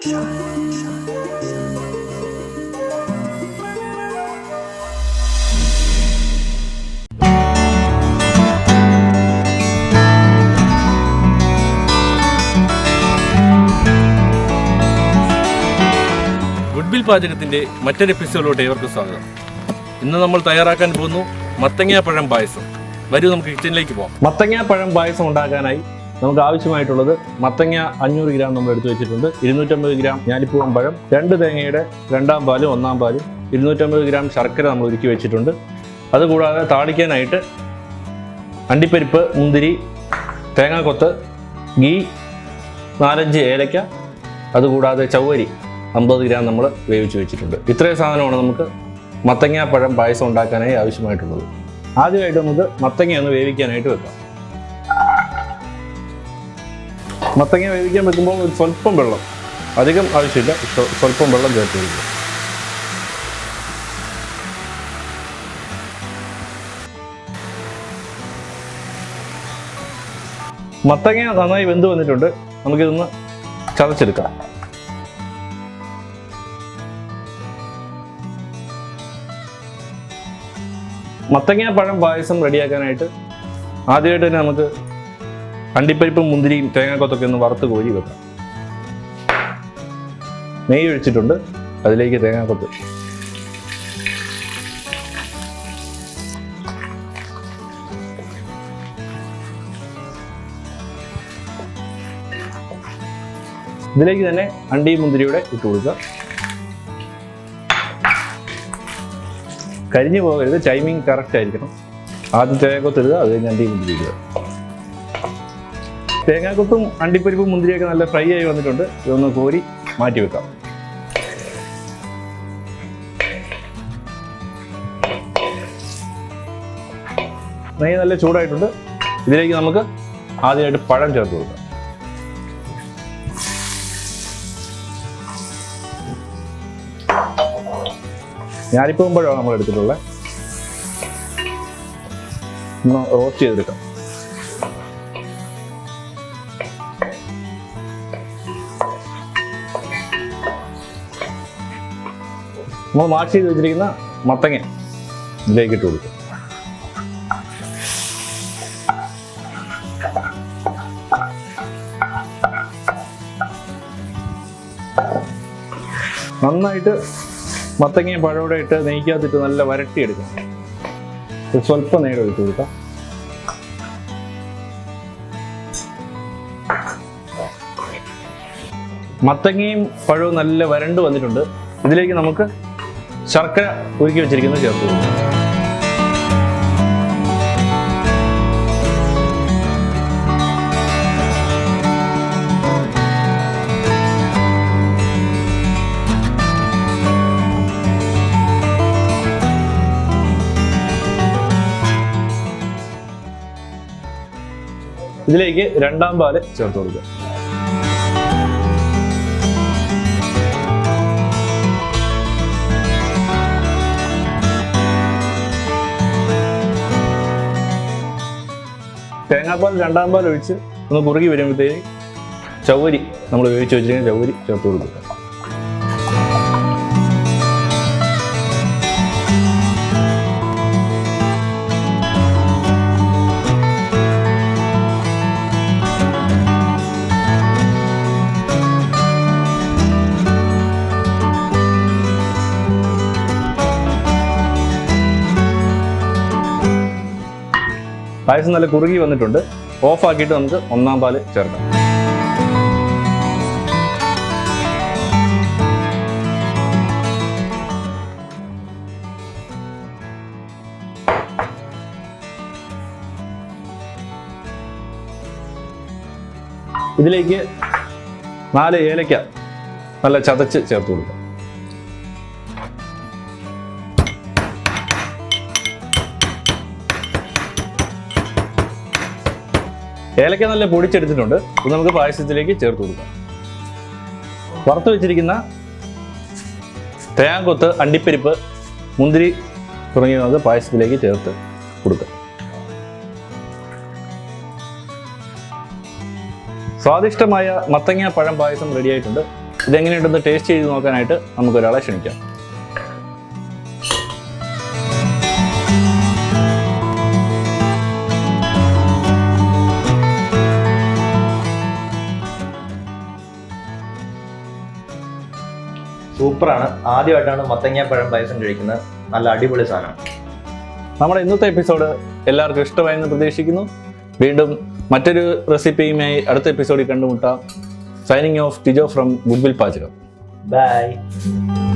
Goodwill പാചകത്തിൻ്റെ മറ്റൊരു എപ്പിസോഡിലോട്ട് ഏവർക്കും സ്വാഗതം. ഇന്ന് നമ്മൾ തയ്യാറാക്കാൻ പോകുന്നു മത്തങ്ങാപ്പഴം പായസം. വരൂ നമുക്ക് കിച്ചണിലേക്ക് പോകാം. മത്തങ്ങാപ്പഴം പായസം ഉണ്ടാക്കാനായി നമുക്ക് ആവശ്യമായിട്ടുള്ളത് മത്തങ്ങ 500 ഗ്രാം നമ്മൾ എടുത്തു വെച്ചിട്ടുണ്ട്. 250 ഗ്രാം ഞാലിപ്പൂവൻ പഴം, 2 തേങ്ങയുടെ 2ാം പാലും 1ാം പാലും, 250 ഗ്രാം ശർക്കര നമ്മൾ ഒരുക്കി വെച്ചിട്ടുണ്ട്. അതുകൂടാതെ താളിക്കാനായിട്ട് അണ്ടിപ്പരിപ്പ്, മുന്തിരി, തേങ്ങാക്കൊത്ത്, ഗീ, 4-5 ഏലക്ക, അതുകൂടാതെ ചവ്വരി 50 ഗ്രാം നമ്മൾ വേവിച്ച് വെച്ചിട്ടുണ്ട്. ഇത്രയും സാധനമാണ് നമുക്ക് മത്തങ്ങാപ്പഴം പായസം ഉണ്ടാക്കാനായി ആവശ്യമായിട്ടുള്ളത്. ആദ്യമായിട്ട് നമുക്ക് മത്തങ്ങ ഒന്ന് വേവിക്കാനായിട്ട് വെക്കാം. മത്തങ്ങ വേവിക്കാൻ വെക്കുമ്പോൾ ഒരു സ്വല്പം വെള്ളം, അധികം ആവശ്യമില്ല, സ്വല്പം വെള്ളം ചേർത്ത് വയ്ക്കുക. മത്തങ്ങ നന്നായി വെന്ത് വന്നിട്ടുണ്ട്. നമുക്കിതൊന്ന് ചതച്ചെടുക്കാം. മത്തങ്ങാപ്പഴം പായസം റെഡിയാക്കാനായിട്ട് ആദ്യമായിട്ട് തന്നെ നമുക്ക് അണ്ടിപ്പരിപ്പും മുന്തിരിയും തേങ്ങാക്കൊത്തൊക്കെ ഒന്ന് വറുത്ത് കോരി വെക്കാം. നെയ്യ് ഒഴിച്ചിട്ടുണ്ട്, അതിലേക്ക് തേങ്ങാക്കൊത്ത്, ഇതിലേക്ക് തന്നെ അണ്ടിയും മുന്തിരിയുടെ ഇട്ട് കൊടുക്കുക. കരിഞ്ഞു പോകരുത്, ടൈമിങ് കറക്റ്റ് ആയിരിക്കണം. ആദ്യം തേങ്ങാക്കൊത്ത് ഇടുക, അത് കഴിഞ്ഞ് അണ്ടിയും മുന്തിരി ഇടുക. തേങ്ങാക്കൊത്തും അണ്ടിപ്പരിപ്പും മുന്തിരിയൊക്കെ നല്ല ഫ്രൈ ആയി വന്നിട്ടുണ്ട്. ഇതൊന്ന് കോരി മാറ്റി വെക്കാം. നെയ്യ് നല്ല ചൂടായിട്ടുണ്ട്. ഇതിലേക്ക് നമുക്ക് ആദ്യമായിട്ട് പഴം ചേർത്ത് കൊടുക്കാം. ഞാലിപ്പൂവൻ പഴമാണ് നമ്മൾ എടുത്തിട്ടുള്ളത്. ഒന്ന് റോസ്റ്റ് ചെയ്തെടുക്കാം. നമ്മൾ മാഷ് ചെയ്ത് വെച്ചിരിക്കുന്ന മത്തങ്ങ ഇതിലേക്ക് ഇട്ട് കൊടുക്കും. നന്നായിട്ട് മത്തങ്ങയും പഴമോടെ ഇട്ട് നെയ്ക്കകത്തിട്ട് നല്ല വരട്ടിയെടുക്കാം. സ്വല്പം നേരം ഒഴിച്ചു കൊടുക്കാം. മത്തങ്ങയും പഴവും നല്ല വരണ്ട് വന്നിട്ടുണ്ട്. ഇതിലേക്ക് നമുക്ക് ശർക്കര ഉരുക്കി വെച്ചിരിക്കുന്നത് ചേർത്ത് കൊടുക്കാം. ഇതിലേക്ക് 2ാം പാല് ചേർത്ത് കൊടുക്കുക. തേങ്ങാപ്പാൽ 2ാം പാൽ ഒഴിച്ച് ഒന്ന് കുറുകി വരുമ്പോഴത്തേക്ക് ചവ്വരി നമ്മൾ വേവിച്ച് വെച്ചിരിക്കുന്ന ചവ്വരി ചേർത്ത് കൊടുക്കുക. പായസം നല്ല കുറുകി വന്നിട്ടുണ്ട്. ഓഫാക്കിയിട്ട് നമുക്ക് 1ാം പാല് ചേർക്കാം. ഇതിലേക്ക് 4 ഏലക്ക നല്ല ചതച്ച് ചേർത്ത് കൊടുക്കാം. ഏലക്ക നല്ല പൊടിച്ചെടുത്തിട്ടുണ്ട്. ഇത് നമുക്ക് പായസത്തിലേക്ക് ചേർത്ത് കൊടുക്കാം. വറുത്ത് വെച്ചിരിക്കുന്ന തേങ്ങാക്കൊത്ത്, അണ്ടിപ്പരിപ്പ്, മുന്തിരി തുടങ്ങിയ നമുക്ക് പായസത്തിലേക്ക് ചേർത്ത് കൊടുക്കാം. സ്വാദിഷ്ടമായ മത്തങ്ങ പഴം പായസം റെഡിയായിട്ടുണ്ട്. ഇതെങ്ങനെയുണ്ടെന്ന് ടേസ്റ്റ് ചെയ്ത് നോക്കാനായിട്ട് നമുക്കൊരാളെ ക്ഷണിക്കാം. സൂപ്പറാണ്. ആദ്യമായിട്ടാണ് മത്തങ്ങാപ്പഴം പായസം കഴിക്കുന്നത്. നല്ല അടിപൊളി സാധനം. നമ്മുടെ ഇന്നത്തെ എപ്പിസോഡ് എല്ലാവർക്കും ഇഷ്ടമായെന്ന് പ്രതീക്ഷിക്കുന്നു. വീണ്ടും മറ്റൊരു റെസിപ്പിയുമായി അടുത്ത എപ്പിസോഡിൽ കണ്ടുമുട്ടാം. Signing off Tijo from goodwill പാചകം. ബൈ.